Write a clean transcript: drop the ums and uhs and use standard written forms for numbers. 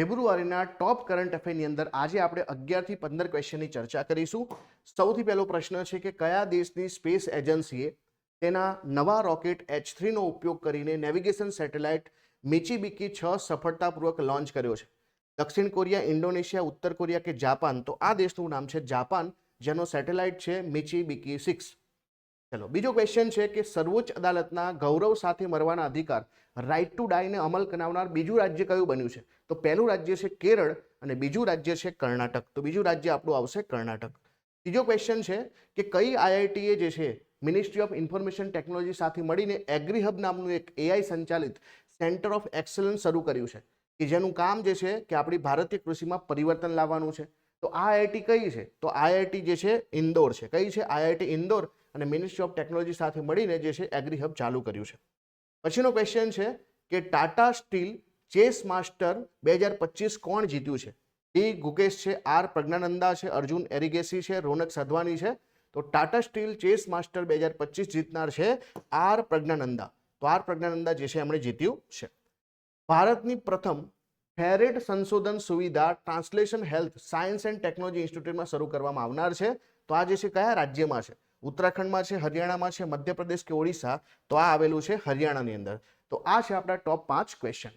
ફેબ્રુઆરીના ટોપ current અફેરની અંદર આજે આપણે 11 થી 15 ક્વેશ્ચનની ચર્ચા કરીશું. સૌથી પહેલો પ્રશ્ન છે કે કયા દેશની સ્પેસ એજન્સીએ તેના નવા રોકેટ H3 નો ઉપયોગ કરીને નેવિગેશન સેટેલાઇટ મિચિબિકી 6 સફળતાપૂર્વક લોન્ચ કર્યો છે? દક્ષિણ કોરિયા, ઇન્ડોનેશિયા, ઉત્તર કોરિયા કે જાપાન? તો આ દેશનું નામ છે જાપાન, જેનો સેટેલાઇટ છે મિચિબિકી 6. ચલો, બીજો ક્વેશ્ચન છે કે સર્વોચ્ચ અદાલતના ગૌરવ સાથે મરવાના અધિકાર રાઇટ ટુ ડાયને અમલ કરાવનાર બીજું રાજ્ય કયું બન્યું છે? તો પહેલું રાજ્ય છે કેરળ અને બીજું રાજ્ય છે કર્ણાટક. તો બીજું રાજ્ય આપણું આવશે કર્ણાટક. ત્રીજો ક્વેશ્ચન છે કે કઈ આઈઆઈટીએ જે છે મિનિસ્ટ્રી ઓફ ઇન્ફોર્મેશન ટેકનોલોજી સાથે મળીને એગ્રીહબ નામનું એક એઆઈ સંચાલિત સેન્ટર ઓફ એક્સલન્સ શરૂ કર્યું છે, કે જેનું કામ જે છે કે આપણી ભારતીય કૃષિમાં પરિવર્તન લાવવાનું છે. તો આ આઈઆઈટી કઈ છે? તો આઈઆઈટી જે છે ઇન્દોર છે. કઈ છે? આઈઆઈટી ઇન્દોર અને મિનિસ્ટ્રી ઓફ ટેકનોલોજી સાથે મળીને જે છે એગ્રીહબ ચાલુ કર્યું છે. પછીનો ક્વેશ્ચન છે કે ટાટા સ્ટીલ ચેસ માસ્ટર 2025 કોણ જીત્યું છે? ડી ગુકેશ છે, આર પ્રજ્ઞાનંદા છે, અર્જુન એરિગેસી છે, રોનક સાધવાની છે? તો ટાટા સ્ટીલ ચેસ માસ્ટર 2025 જીતનાર છે આર પ્રજ્ઞાનંદા. તો આર પ્રજ્ઞાનંદા જે છે એમણે જીત્યું છે. ભારતની પ્રથમ ફેરેટ સંશોધન સુવિધા translation health science and technology ઇન્સ્ટિટ્યૂટમાં શરૂ કરવામાં આવનાર છે. તો આ જે છે કયા રાજ્યમાં છે? ઉત્તરાખંડમાં છે, હરિયાણામાં છે, મધ્યપ્રદેશ કે ઓડિશા? તો આ આવેલું છે હરિયાણાની અંદર. તો આ છે આપણા ટોપ 5 ક્વેશ્ચન.